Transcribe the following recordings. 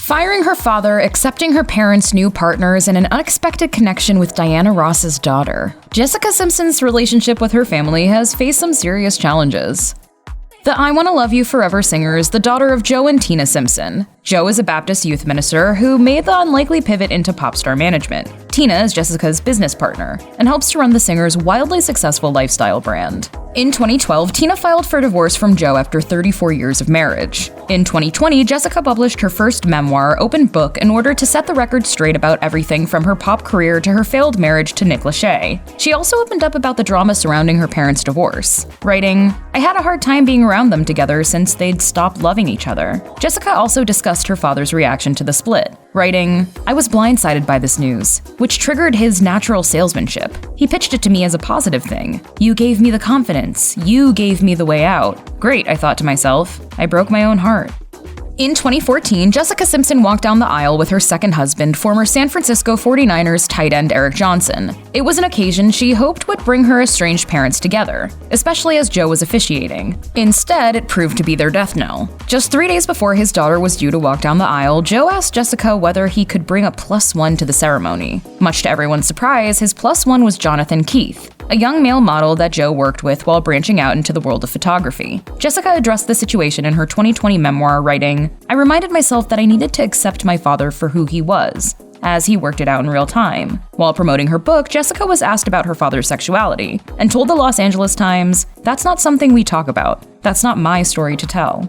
Firing her father, accepting her parents' new partners, and an unexpected connection with Diana Ross's daughter. Jessica Simpson's relationship with her family has faced some serious challenges. The I Wanna Love You Forever singer is the daughter of Joe and Tina Simpson. Joe is a Baptist youth minister who made the unlikely pivot into pop star management. Tina is Jessica's business partner and helps to run the singer's wildly successful lifestyle brand. In 2012, Tina filed for divorce from Joe after 34 years of marriage. In 2020, Jessica published her first memoir, Open Book, in order to set the record straight about everything from her pop career to her failed marriage to Nick Lachey. She also opened up about the drama surrounding her parents' divorce, writing, "I had a hard time being around them together since they'd stopped loving each other." Jessica also discussed her father's reaction to the split, writing, "I was blindsided by this news, which triggered his natural salesmanship. He pitched it to me as a positive thing. You gave me the confidence. You gave me the way out. Great, I thought to myself. I broke my own heart." In 2014, Jessica Simpson walked down the aisle with her second husband, former San Francisco 49ers tight end Eric Johnson. It was an occasion she hoped would bring her estranged parents together, especially as Joe was officiating. Instead, it proved to be their death knell. Just 3 days before his daughter was due to walk down the aisle, Joe asked Jessica whether he could bring a +1 to the ceremony. Much to everyone's surprise, his +1 was Jonathan Keith, a young male model that Joe worked with while branching out into the world of photography. Jessica addressed the situation in her 2020 memoir, writing, "I reminded myself that I needed to accept my father for who he was, as he worked it out in real time." While promoting her book, Jessica was asked about her father's sexuality, and told the Los Angeles Times, "That's not something we talk about. That's not my story to tell."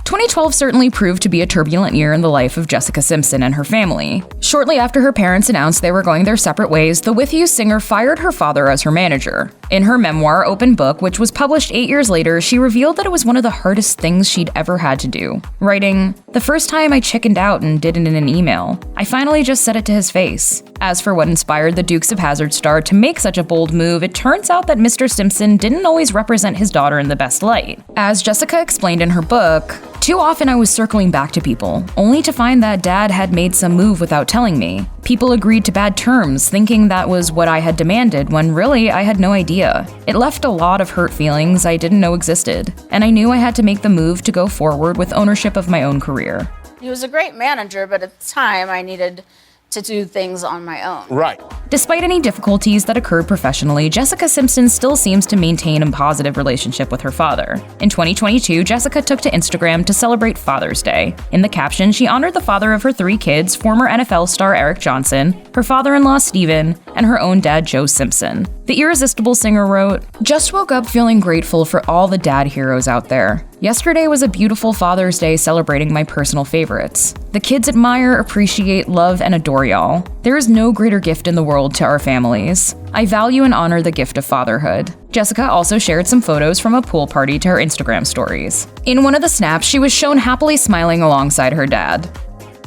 2012 certainly proved to be a turbulent year in the life of Jessica Simpson and her family. Shortly after her parents announced they were going their separate ways, the With You singer fired her father as her manager. In her memoir, Open Book, which was published 8 years later, she revealed that it was one of the hardest things she'd ever had to do, writing, "The first time I chickened out and did it in an email. I finally just said it to his face." As for what inspired the Dukes of Hazzard star to make such a bold move, it turns out that Mr. Simpson didn't always represent his daughter in the best light. As Jessica explained in her book, "Too often I was circling back to people, only to find that Dad had made some move without telling me. People agreed to bad terms, thinking that was what I had demanded, when really I had no idea. It left a lot of hurt feelings I didn't know existed, and I knew I had to make the move to go forward with ownership of my own career." He was a great manager, but at the time I needed to do things on my own. Right. Despite any difficulties that occurred professionally, Jessica Simpson still seems to maintain a positive relationship with her father. In 2022, Jessica took to Instagram to celebrate Father's Day. In the caption, she honored the father of her 3 kids, former NFL star Eric Johnson, her father-in-law Steven, and her own dad Joe Simpson. The irresistible singer wrote, "Just woke up feeling grateful for all the dad heroes out there. Yesterday was a beautiful Father's Day celebrating my personal favorites. The kids admire, appreciate, love, and adore y'all. There is no greater gift in the world to our families. I value and honor the gift of fatherhood." Jessica also shared some photos from a pool party to her Instagram stories. In one of the snaps, she was shown happily smiling alongside her dad.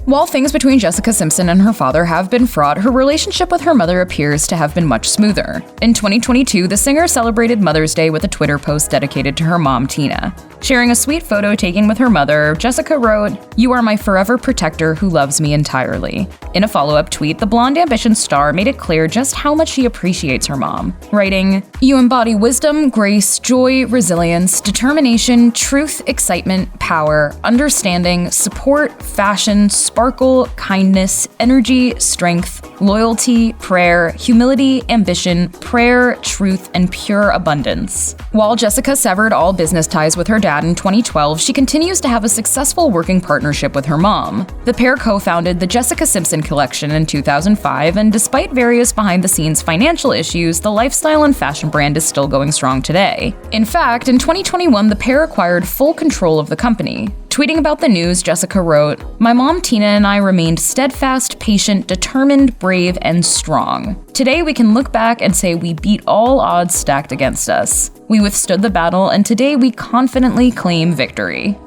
While things between Jessica Simpson and her father have been fraught, her relationship with her mother appears to have been much smoother. In 2022, the singer celebrated Mother's Day with a Twitter post dedicated to her mom, Tina. Sharing a sweet photo taken with her mother, Jessica wrote, "You are my forever protector who loves me entirely." In a follow-up tweet, the Blonde Ambition star made it clear just how much she appreciates her mom, writing, "You embody wisdom, grace, joy, resilience, determination, truth, excitement, power, understanding, support, fashion, sparkle, kindness, energy, strength, loyalty, prayer, humility, ambition, prayer, truth, and pure abundance." While Jessica severed all business ties with her dad in 2012, she continues to have a successful working partnership with her mom. The pair co-founded the Jessica Simpson Collection in 2005, and despite various behind-the-scenes financial issues, the lifestyle and fashion brand is still going strong today. In fact, in 2021, the pair acquired full control of the company. Tweeting about the news, Jessica wrote, "My mom Tina and I remained steadfast, patient, determined, brave, and strong. Today we can look back and say we beat all odds stacked against us. We withstood the battle, and today we confidently claim victory."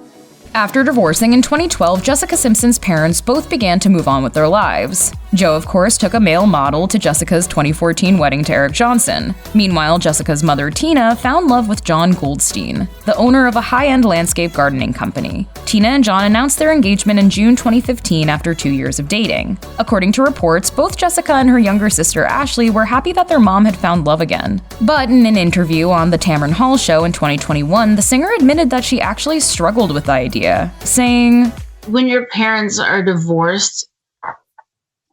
After divorcing in 2012, Jessica Simpson's parents both began to move on with their lives. Joe, of course, took a male model to Jessica's 2014 wedding to Eric Johnson. Meanwhile, Jessica's mother, Tina, found love with John Goldstein, the owner of a high-end landscape gardening company. Tina and John announced their engagement in June 2015 after 2 years of dating. According to reports, both Jessica and her younger sister Ashley were happy that their mom had found love again. But in an interview on The Tamron Hall Show in 2021, the singer admitted that she actually struggled with the idea, saying, when your parents are divorced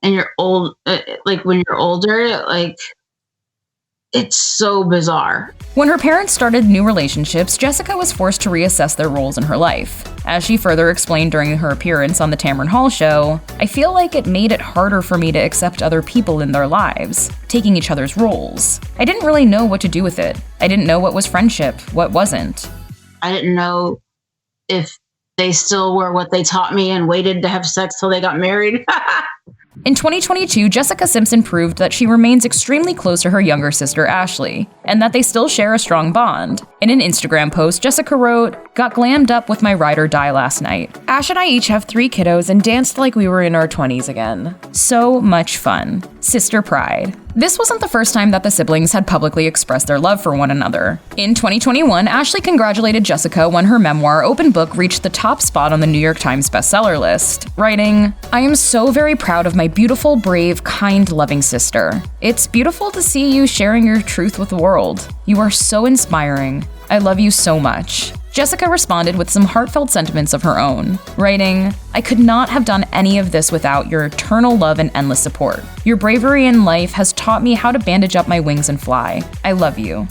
and you're old, like when you're older, like it's so bizarre. When her parents started new relationships, Jessica was forced to reassess their roles in her life. As she further explained during her appearance on the Tamron Hall show, I feel like it made it harder for me to accept other people in their lives, taking each other's roles. I didn't really know what to do with it. I didn't know what was friendship, what wasn't. I didn't know if they still were what they taught me and waited to have sex till they got married. In 2022, Jessica Simpson proved that she remains extremely close to her younger sister, Ashley, and that they still share a strong bond. In an Instagram post, Jessica wrote, "Got glammed up with my ride or die last night. Ash and I each have 3 kiddos and danced like we were in our 20s again. So much fun. Sister pride." This wasn't the first time that the siblings had publicly expressed their love for one another. In 2021, Ashley congratulated Jessica when her memoir, Open Book, reached the top spot on the New York Times bestseller list, writing, "I am so very proud of my beautiful, brave, kind, loving sister. It's beautiful to see you sharing your truth with the world. You are so inspiring. I love you so much." Jessica responded with some heartfelt sentiments of her own, writing, "I could not have done any of this without your eternal love and endless support. Your bravery in life has taught me how to bandage up my wings and fly. I love you."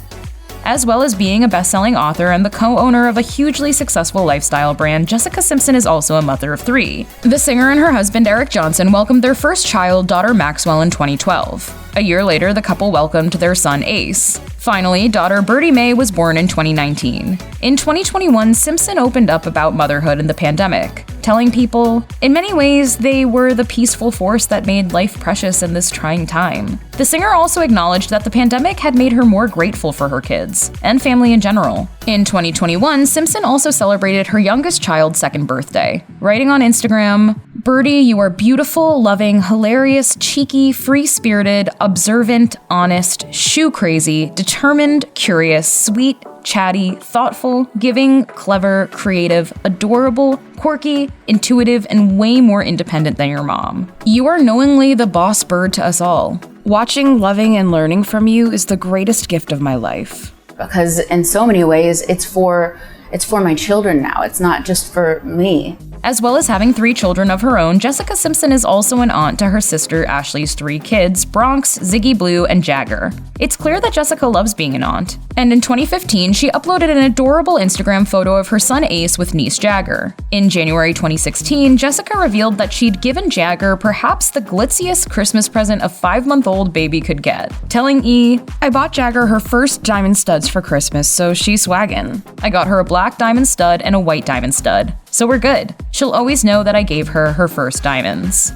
As well as being a best-selling author and the co-owner of a hugely successful lifestyle brand, Jessica Simpson is also a mother of 3. The singer and her husband, Eric Johnson, welcomed their first child, daughter Maxwell, in 2012. A year later, the couple welcomed their son, Ace. Finally, daughter Birdie Mae was born in 2019. In 2021, Simpson opened up about motherhood and the pandemic, telling people, in many ways, they were the peaceful force that made life precious in this trying time. The singer also acknowledged that the pandemic had made her more grateful for her kids, and family in general. In 2021, Simpson also celebrated her youngest child's 2nd birthday, writing on Instagram, "Birdie, you are beautiful, loving, hilarious, cheeky, free-spirited, observant, honest, shoe-crazy, determined, curious, sweet, chatty, thoughtful, giving, clever, creative, adorable, quirky, intuitive, and way more independent than your mom. You are knowingly the boss bird to us all. Watching, loving, and learning from you is the greatest gift of my life." Because in so many ways, it's for my children now. It's not just for me. As well as having 3 children of her own, Jessica Simpson is also an aunt to her sister Ashley's 3 kids, Bronx, Ziggy Blue, and Jagger. It's clear that Jessica loves being an aunt. And in 2015, she uploaded an adorable Instagram photo of her son Ace with niece Jagger. In January 2016, Jessica revealed that she'd given Jagger perhaps the glitziest Christmas present a 5-month-old baby could get, telling E, "I bought Jagger her first diamond studs for Christmas, so she's swaggin'. I got her a black diamond stud and a white diamond stud. So we're good. She'll always know that I gave her her first diamonds."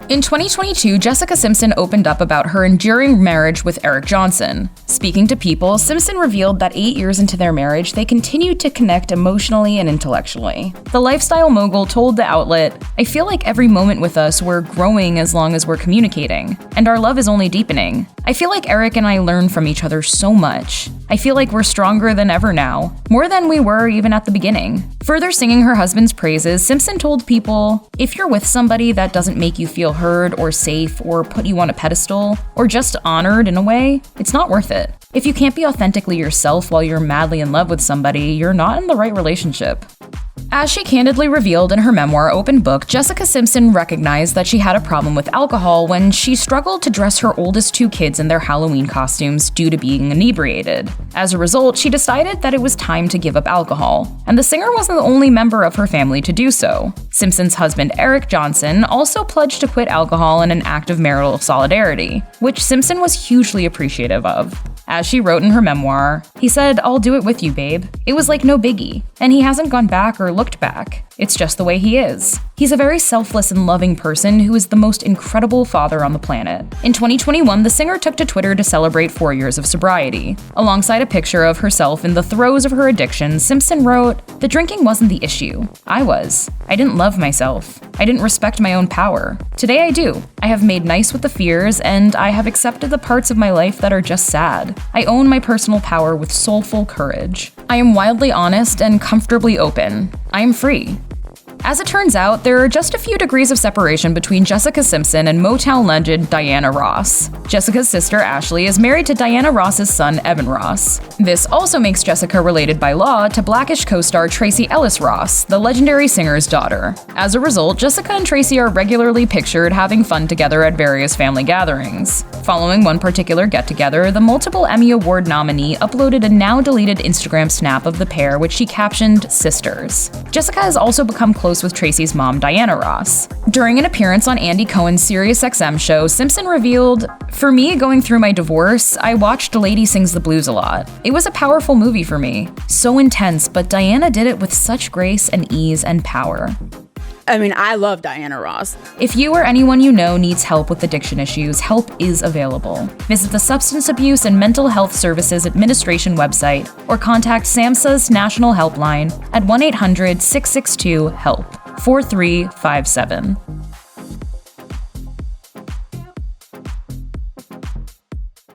In 2022, Jessica Simpson opened up about her enduring marriage with Eric Johnson. Speaking to People, Simpson revealed that 8 years into their marriage, they continued to connect emotionally and intellectually. The lifestyle mogul told the outlet, "I feel like every moment with us, we're growing as long as we're communicating, and our love is only deepening. I feel like Eric and I learn from each other so much. I feel like we're stronger than ever now, more than we were even at the beginning." Further singing her husband's praises, Simpson told People, "If you're with somebody that doesn't make you feel heard or safe or put you on a pedestal, or just honored in a way, it's not worth it. If you can't be authentically yourself while you're madly in love with somebody, you're not in the right relationship." As she candidly revealed in her memoir, Open Book, Jessica Simpson recognized that she had a problem with alcohol when she struggled to dress her oldest 2 kids in their Halloween costumes due to being inebriated. As a result, she decided that it was time to give up alcohol, and the singer wasn't the only member of her family to do so. Simpson's husband, Eric Johnson, also pledged to quit alcohol in an act of marital solidarity, which Simpson was hugely appreciative of. As she wrote in her memoir, he said, "I'll do it with you, babe. It was like no biggie, and he hasn't gone back or looked back. It's just the way he is. He's a very selfless and loving person who is the most incredible father on the planet." In 2021, the singer took to Twitter to celebrate 4 years of sobriety. Alongside a picture of herself in the throes of her addiction, Simpson wrote, "The drinking wasn't the issue. I was. I didn't love myself. I didn't respect my own power. Today I do. I have made nice with the fears, and I have accepted the parts of my life that are just sad. I own my personal power with soulful courage. I am wildly honest and comfortably open. I am free." As it turns out, there are just a few degrees of separation between Jessica Simpson and Motown legend Diana Ross. Jessica's sister Ashley is married to Diana Ross's son Evan Ross. This also makes Jessica related by law to Blackish co-star Tracee Ellis Ross, the legendary singer's daughter. As a result, Jessica and Tracee are regularly pictured having fun together at various family gatherings. Following one particular get-together, the multiple Emmy Award nominee uploaded a now-deleted Instagram snap of the pair which she captioned "Sisters." Jessica has also become close with Tracee's mom, Diana Ross. During an appearance on Andy Cohen's SiriusXM show, Simpson revealed, "For me, going through my divorce, I watched Lady Sings the Blues a lot. It was a powerful movie for me. So intense, but Diana did it with such grace and ease and power." I mean, I love Diana Ross. If you or anyone you know needs help with addiction issues, help is available. Visit the Substance Abuse and Mental Health Services Administration website or contact SAMHSA's National Helpline at 1-800-662-HELP 4357.